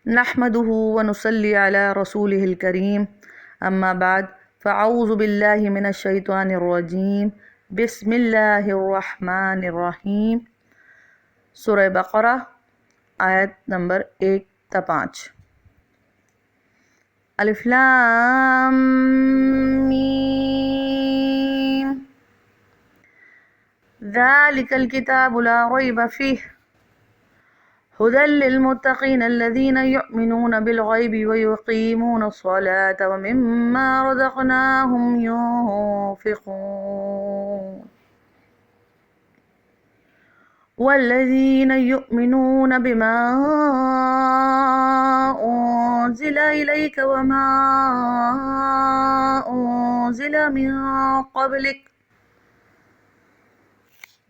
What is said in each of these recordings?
نحمده ونصلي على رسوله الكريم اما بعد فاعوذ بالله من الشیطان الرجیم بسم اللہ الرحمن الرحیم۔ سورہ بقرہ آیت نمبر 1 تا 5۔ الف لام میم ذالک الکتاب لا ریب فیہ هدى للمتقين الذين يؤمنون بالغيب ويقيمون الصلاة ومما رزقناهم ينفقون والذين يؤمنون بما أنزل إليك وما أنزل من قبلك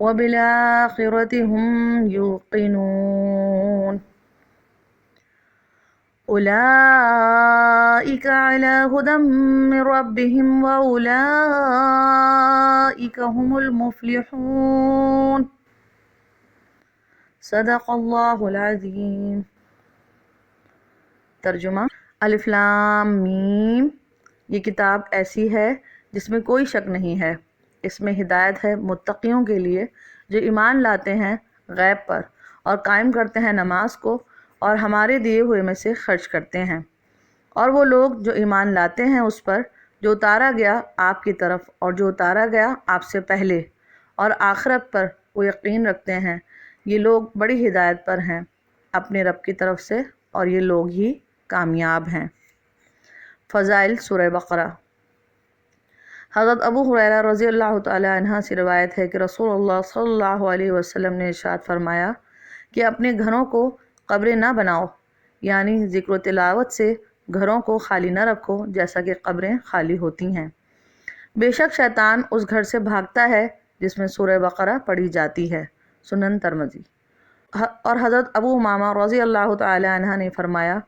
وبالآخرة هم يوقنون أولئك على هدى من ربهم وأولئك هم المفلحون۔ صدق اللہ العظیم۔ ترجمہ۔ الف لام میم، یہ کتاب ایسی ہے جس میں کوئی شک نہیں ہے، اس میں ہدایت ہے متقیوں کے لیے جو ایمان لاتے ہیں غیب پر اور قائم کرتے ہیں نماز کو اور ہمارے دیے ہوئے میں سے خرچ کرتے ہیں، اور وہ لوگ جو ایمان لاتے ہیں اس پر جو اتارا گیا آپ کی طرف اور جو اتارا گیا آپ سے پہلے، اور آخرت پر وہ یقین رکھتے ہیں، یہ لوگ بڑی ہدایت پر ہیں اپنے رب کی طرف سے، اور یہ لوگ ہی کامیاب ہیں۔ فضائل سورہ بقرہ۔ حضرت ابو ہریرہ رضی اللہ تعالی عنہ سے روایت ہے کہ رسول اللہ صلی اللہ علیہ وسلم نے ارشاد فرمایا کہ اپنے گھروں کو قبریں نہ بناؤ، یعنی ذکر و تلاوت سے گھروں کو خالی نہ رکھو جیسا کہ قبریں خالی ہوتی ہیں۔ بے شک شیطان اس گھر سے بھاگتا ہے جس میں سورہ بقرہ پڑھی جاتی ہے۔ سنن ترمذی۔ اور حضرت ابو امامہ رضی اللہ تعالی عنہ نے فرمایا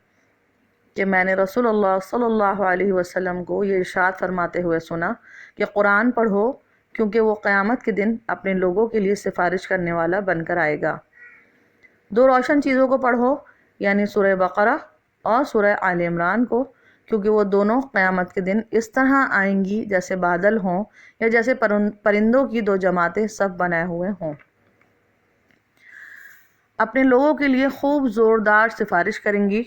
کہ میں نے رسول اللہ صلی اللہ علیہ وسلم کو یہ ارشاد فرماتے ہوئے سنا کہ قرآن پڑھو کیونکہ وہ قیامت کے دن اپنے لوگوں کے لیے سفارش کرنے والا بن کر آئے گا۔ دو روشن چیزوں کو پڑھو، یعنی سورہ بقرہ اور سورہ آل عمران کو، کیونکہ وہ دونوں قیامت کے دن اس طرح آئیں گی جیسے بادل ہوں یا جیسے پرندوں کی دو جماعتیں صف بنائے ہوئے ہوں۔ اپنے لوگوں کے لیے خوب زوردار سفارش کریں گی۔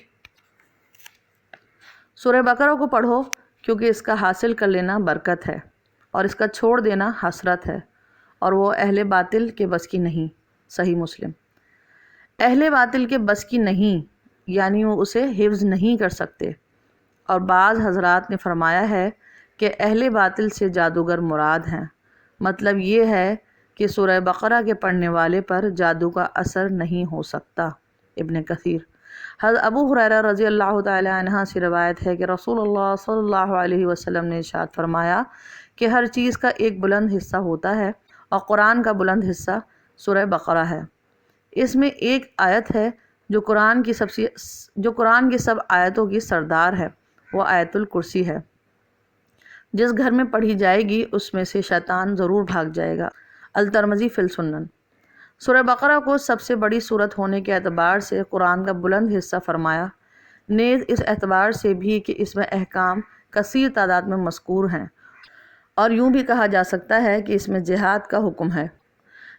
سورہ بقرہ کو پڑھو کیونکہ اس کا حاصل کر لینا برکت ہے اور اس کا چھوڑ دینا حسرت ہے، اور وہ اہل باطل کے بس کی نہیں۔ صحیح مسلم۔ اہل باطل کے بس کی نہیں یعنی وہ اسے حفظ نہیں کر سکتے، اور بعض حضرات نے فرمایا ہے کہ اہل باطل سے جادوگر مراد ہیں، مطلب یہ ہے کہ سورہ بقرہ کے پڑھنے والے پر جادو کا اثر نہیں ہو سکتا۔ ابن کثیر۔ حضرت ابو ہریرہ رضی اللہ تعالی عنہ سے روایت ہے کہ رسول اللہ صلی اللہ علیہ وسلم نے ارشاد فرمایا کہ ہر چیز کا ایک بلند حصہ ہوتا ہے، اور قرآن کا بلند حصہ سورہ بقرہ ہے۔ اس میں ایک آیت ہے جو قرآن کی سب آیتوں کی سردار ہے، وہ آیت الکرسی ہے۔ جس گھر میں پڑھی جائے گی اس میں سے شیطان ضرور بھاگ جائے گا۔ الترمذی فی السنن۔ سورہ بقرہ کو سب سے بڑی سورت ہونے کے اعتبار سے قرآن کا بلند حصہ فرمایا، نیز اس اعتبار سے بھی کہ اس میں احکام کثیر تعداد میں مذکور ہیں، اور یوں بھی کہا جا سکتا ہے کہ اس میں جہاد کا حکم ہے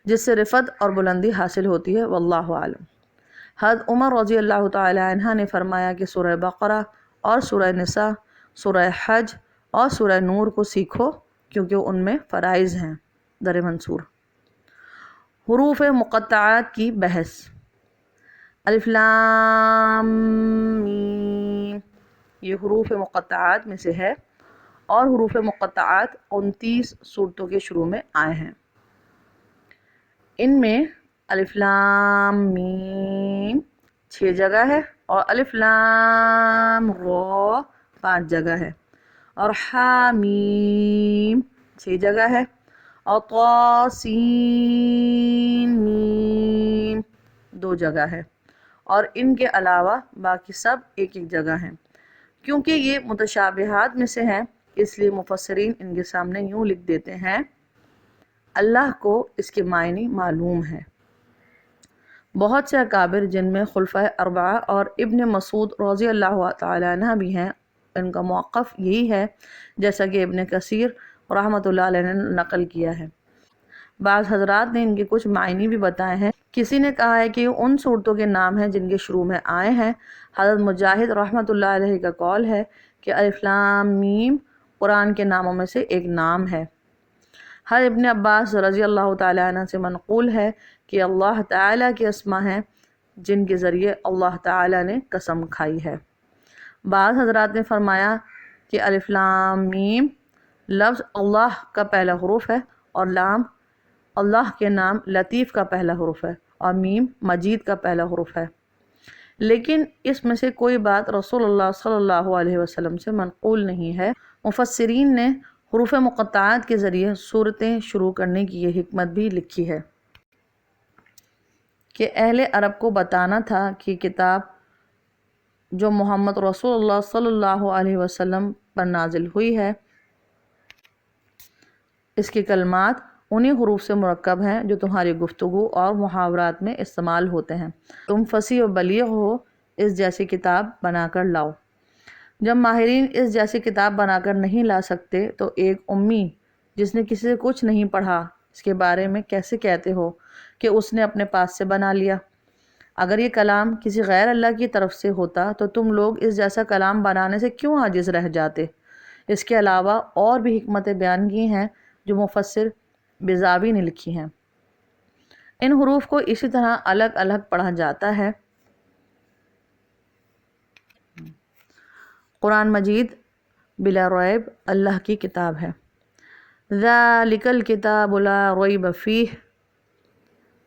جس سے رفعت اور بلندی حاصل ہوتی ہے۔ واللہ اعلم۔ حضرت عمر رضی اللہ تعالی عنہ نے فرمایا کہ سورہ بقرہ اور سورہ نساء، سورہ حج اور سورہ نور کو سیکھو کیونکہ ان میں فرائض ہیں۔ در منصور۔ حروف مقطعات کی بحث۔ الف لام میم، یہ حروف مقطعات میں سے ہے، اور حروف مقطعات 29 سورتوں کے شروع میں آئے ہیں۔ ان میں الف لام میم 6 جگہ ہے، اور الف لام را 5 جگہ ہے، اور حامیم 6 جگہ ہے، اور طاسین میم 2 جگہ ہے، اور ان کے علاوہ باقی سب ایک ایک جگہ ہیں۔ کیونکہ یہ متشابہات میں سے ہیں اس لیے مفسرین ان کے سامنے یوں لکھ دیتے ہیں، اللہ کو اس کے معنی معلوم ہے۔ بہت سے اکابر جن میں خلفائے اربعہ اور ابن مسعود رضی اللہ تعالی عنہ بھی ہیں، ان کا موقف یہی ہے جیسا کہ ابن کثیر رحمۃ اللہ علیہ نے نقل کیا ہے۔ بعض حضرات نے ان کے کچھ معنی بھی بتائے ہیں۔ کسی نے کہا ہے کہ یہ ان صورتوں کے نام ہیں جن کے شروع میں آئے ہیں۔ حضرت مجاہد رحمۃ اللہ علیہ کا قول ہے کہ الف لام میم قرآن کے ناموں میں سے ایک نام ہے۔ حضرت ابن عباس رضی اللہ تعالیٰ عنہ سے منقول ہے کہ اللہ تعالیٰ کے اسما ہیں جن کے ذریعے اللہ تعالیٰ نے قسم کھائی ہے۔ بعض حضرات نے فرمایا کہ الف لام میم لفظ اللہ کا پہلا حرف ہے، اور لام اللہ کے نام لطیف کا پہلا حرف ہے، اور میم مجید کا پہلا حرف ہے۔ لیکن اس میں سے کوئی بات رسول اللہ صلی اللہ علیہ وسلم سے منقول نہیں ہے۔ مفسرین نے حروف مقطعات کے ذریعے صورتیں شروع کرنے کی یہ حکمت بھی لکھی ہے کہ اہل عرب کو بتانا تھا کہ کتاب جو محمد رسول اللہ صلی اللہ علیہ وسلم پر نازل ہوئی ہے، اس کے کلمات انہی حروف سے مرکب ہیں جو تمہاری گفتگو اور محاورات میں استعمال ہوتے ہیں۔ تم فصیح و بلیغ ہو، اس جیسی کتاب بنا کر لاؤ۔ جب ماہرین اس جیسی کتاب بنا کر نہیں لا سکتے تو ایک امی جس نے کسی سے کچھ نہیں پڑھا اس کے بارے میں کیسے کہتے ہو کہ اس نے اپنے پاس سے بنا لیا؟ اگر یہ کلام کسی غیر اللہ کی طرف سے ہوتا تو تم لوگ اس جیسا کلام بنانے سے کیوں عاجز رہ جاتے؟ اس کے علاوہ اور بھی حکمتیں بیان کی ہیں جو مفسر بیضاوی نے لکھی ہیں۔ ان حروف کو اسی طرح الگ الگ پڑھا جاتا ہے۔ قرآن مجید بلا ریب اللہ کی کتاب ہے۔ ذالک الکتاب لا ریب فیہ،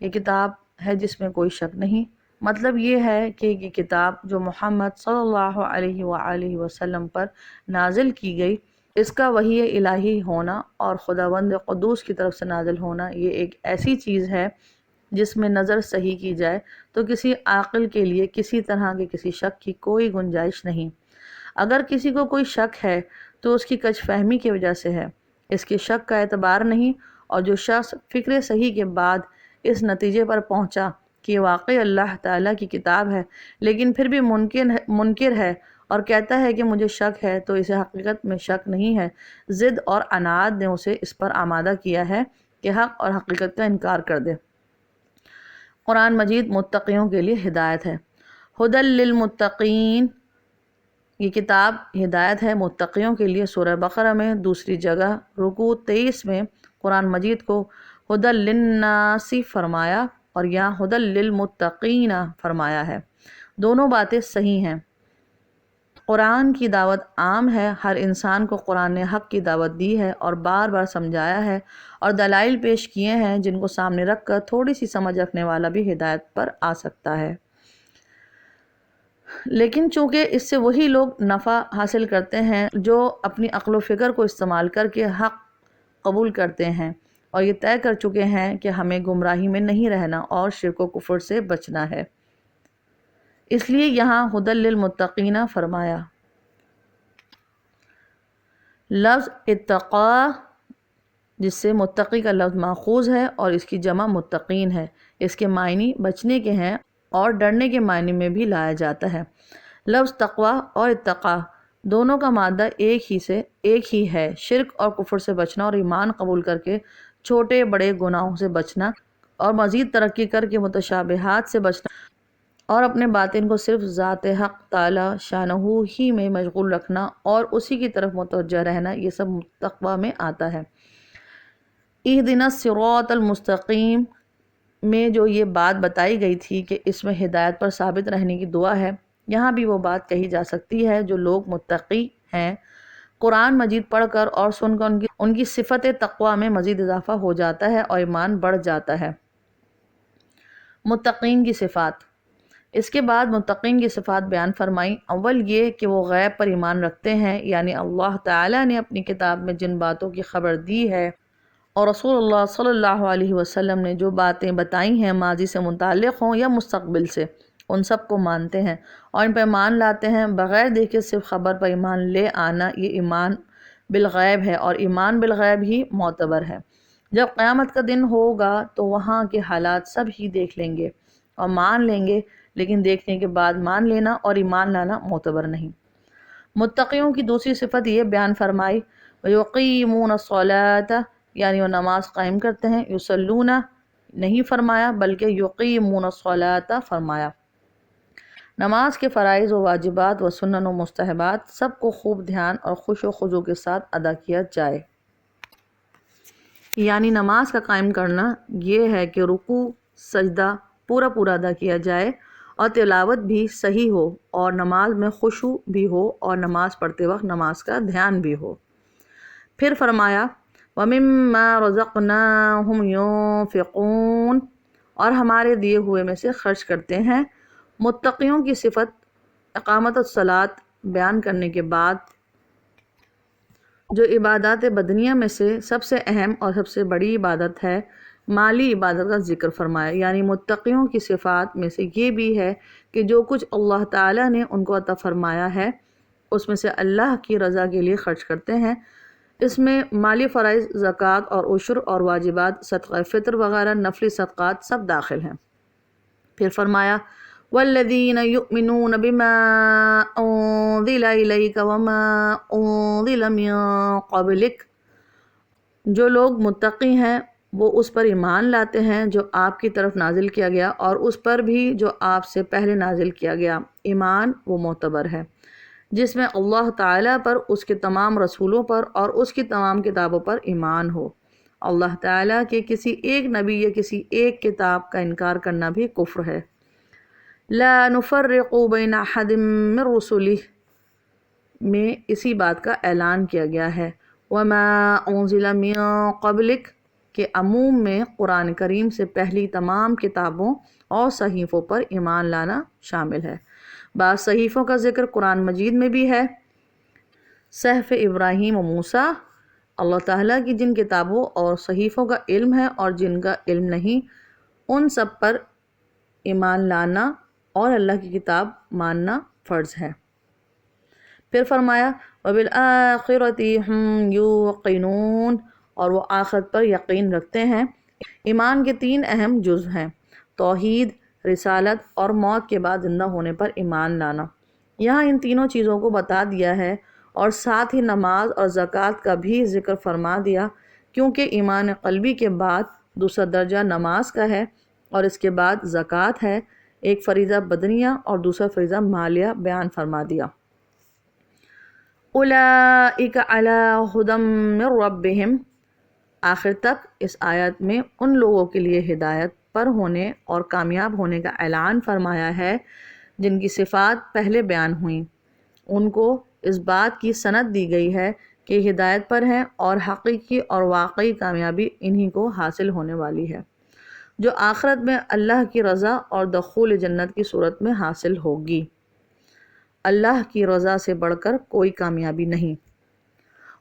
یہ کتاب ہے جس میں کوئی شک نہیں۔ مطلب یہ ہے کہ یہ کتاب جو محمد صلی اللہ علیہ وآلہ وسلم پر نازل کی گئی، اس کا وحی الہی ہونا اور خداوند قدوس کی طرف سے نازل ہونا، یہ ایک ایسی چیز ہے جس میں نظر صحیح کی جائے تو کسی عاقل کے لیے کسی طرح کے کسی شک کی کوئی گنجائش نہیں۔ اگر کسی کو کوئی شک ہے تو اس کی کج فہمی کی وجہ سے ہے، اس کے شک کا اعتبار نہیں۔ اور جو شخص فکر صحیح کے بعد اس نتیجے پر پہنچا کہ یہ واقعی اللہ تعالیٰ کی کتاب ہے لیکن پھر بھی منکر ہے اور کہتا ہے کہ مجھے شک ہے، تو اسے حقیقت میں شک نہیں ہے، ضد اور عناد نے اسے اس پر آمادہ کیا ہے کہ حق اور حقیقت کا انکار کر دے۔ قرآن مجید متقیوں کے لیے ہدایت ہے۔ ھدی للمتقین، یہ کتاب ہدایت ہے متقیوں کے لیے۔ سورہ بقرہ میں دوسری جگہ رکوع 23 میں قرآن مجید کو ھدی للناس فرمایا اور یہاں ھدی للمتقین فرمایا ہے۔ دونوں باتیں صحیح ہیں۔ قرآن کی دعوت عام ہے، ہر انسان کو قرآن نے حق کی دعوت دی ہے اور بار بار سمجھایا ہے اور دلائل پیش کیے ہیں جن کو سامنے رکھ کر تھوڑی سی سمجھ رکھنے والا بھی ہدایت پر آ سکتا ہے۔ لیکن چونکہ اس سے وہی لوگ نفع حاصل کرتے ہیں جو اپنی عقل و فکر کو استعمال کر کے حق قبول کرتے ہیں اور یہ طے کر چکے ہیں کہ ہمیں گمراہی میں نہیں رہنا اور شرک و کفر سے بچنا ہے، اس لیے یہاں ھدی للمتقین فرمایا۔ لفظ اتقا جس سے متقی کا لفظ ماخوذ ہے اور اس کی جمع متقین ہے، اس کے معنی بچنے کے ہیں اور ڈرنے کے معنی میں بھی لایا جاتا ہے۔ لفظ تقوی اور اتقا دونوں کا مادہ ایک ہی ہے، شرک اور کفر سے بچنا اور ایمان قبول کر کے چھوٹے بڑے گناہوں سے بچنا اور مزید ترقی کر کے متشابہات سے بچنا اور اپنے باطن کو صرف ذات حق تعالی شانہ ہی میں مشغول رکھنا اور اسی کی طرف متوجہ رہنا، یہ سب تقوی میں آتا ہے۔ اہدنا الصراط المستقیم میں جو یہ بات بتائی گئی تھی کہ اس میں ہدایت پر ثابت رہنے کی دعا ہے، یہاں بھی وہ بات کہی جا سکتی ہے۔ جو لوگ متقی ہیں، قرآن مجید پڑھ کر اور سن کر ان کی صفت تقوی میں مزید اضافہ ہو جاتا ہے اور ایمان بڑھ جاتا ہے۔ متقین کی صفات۔ اس کے بعد متقین کی صفات بیان فرمائی۔ اول یہ کہ وہ غیب پر ایمان رکھتے ہیں، یعنی اللہ تعالیٰ نے اپنی کتاب میں جن باتوں کی خبر دی ہے اور رسول اللہ صلی اللہ علیہ وسلم نے جو باتیں بتائی ہیں، ماضی سے متعلق ہوں یا مستقبل سے، ان سب کو مانتے ہیں اور ان پر ایمان لاتے ہیں۔ بغیر دیکھے صرف خبر پر ایمان لے آنا یہ ایمان بالغیب ہے اور ایمان بالغیب ہی معتبر ہے۔ جب قیامت کا دن ہوگا تو وہاں کے حالات سب ہی دیکھ لیں گے اور مان لیں گے لیکن دیکھنے کے بعد مان لینا اور ایمان لانا معتبر نہیں۔ متقیوں کی دوسری صفت یہ بیان فرمائی، وَيُقِيمُونَ الصَّلَاةَ، یعنی وہ نماز قائم کرتے ہیں، یصلون نہیں فرمایا بلکہ یقیمون الصلاۃ فرمایا۔ نماز کے فرائض و واجبات و سنن و مستحبات سب کو خوب دھیان اور خوش و خضوع کے ساتھ ادا کیا جائے۔ یعنی نماز کا قائم کرنا یہ ہے کہ رکوع سجدہ پورا ادا کیا جائے اور تلاوت بھی صحیح ہو اور نماز میں خشوع بھی ہو اور نماز پڑھتے وقت نماز کا دھیان بھی ہو۔ پھر فرمایا وَمِمَّا رَزَقْنَاهُمْ يُنْفِقُونَ، اور ہمارے دیے ہوئے میں سے خرچ کرتے ہیں۔ متقیوں کی صفت اقامت الصلاۃ بیان کرنے کے بعد جو عبادات بدنیہ میں سے سب سے اہم اور سب سے بڑی عبادت ہے، مالی عبادت کا ذکر فرمایا۔ یعنی متقیوں کی صفات میں سے یہ بھی ہے کہ جو کچھ اللہ تعالیٰ نے ان کو عطا فرمایا ہے اس میں سے اللہ کی رضا کے لیے خرچ کرتے ہیں۔ اس میں مالی فرائض، زکوٰۃ اور عشر اور واجبات، صدقہ فطر وغیرہ نفلی صدقات سب داخل ہیں۔ پھر فرمایا وَالَّذِينَ يُؤْمِنُونَ بِمَا أُنزِلَ إِلَيْكَ وَمَا أُنزِلَ مِن قَبْلِكَ، جو لوگ متقی ہیں وہ اس پر ایمان لاتے ہیں جو آپ کی طرف نازل کیا گیا اور اس پر بھی جو آپ سے پہلے نازل کیا گیا۔ ایمان وہ معتبر ہے جس میں اللہ تعالیٰ پر، اس کے تمام رسولوں پر اور اس کی تمام کتابوں پر ایمان ہو۔ اللہ تعالیٰ کے کسی ایک نبی یا کسی ایک کتاب کا انکار کرنا بھی کفر ہے۔ لا نفرق بین احد من رسلہ میں اسی بات کا اعلان کیا گیا ہے۔ وما انزل من قبلک کے عموم میں قرآن کریم سے پہلی تمام کتابوں اور صحیفوں پر ایمان لانا شامل ہے۔ بعض صحیفوں کا ذکر قرآن مجید میں بھی ہے۔ صحف ابراہیم و موسیٰ، اللہ تعالیٰ کی جن کتابوں اور صحیفوں کا علم ہے اور جن کا علم نہیں، ان سب پر ایمان لانا اور اللہ کی کتاب ماننا فرض ہے۔ پھر فرمایا وَبِالْآخِرَةِ هُمْ يُوقِنُونَ، اور وہ آخرت پر یقین رکھتے ہیں۔ ایمان کے تین اہم جز ہیں: توحید، رسالت اور موت کے بعد زندہ ہونے پر ایمان لانا۔ یہاں ان تینوں چیزوں کو بتا دیا ہے اور ساتھ ہی نماز اور زکوٰۃ کا بھی ذکر فرما دیا، کیونکہ ایمان قلبی کے بعد دوسرا درجہ نماز کا ہے اور اس کے بعد زکوٰۃ ہے۔ ایک فریضہ بدنیہ اور دوسرا فریضہ مالیہ بیان فرما دیا۔ اولئک علی ھدی من ربہم، آخر تک اس آیت میں ان لوگوں کے لیے ہدایت پر ہونے اور کامیاب ہونے کا اعلان فرمایا ہے جن کی صفات پہلے بیان ہوئیں۔ ان کو اس بات کی سند دی گئی ہے کہ ہدایت پر ہیں اور حقیقی اور واقعی کامیابی انہی کو حاصل ہونے والی ہے، جو آخرت میں اللہ کی رضا اور دخول جنت کی صورت میں حاصل ہوگی۔ اللہ کی رضا سے بڑھ کر کوئی کامیابی نہیں۔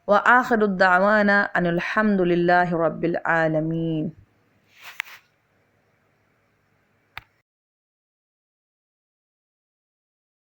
وآخر الدعوانا ان الحمد للہ رب العالمین۔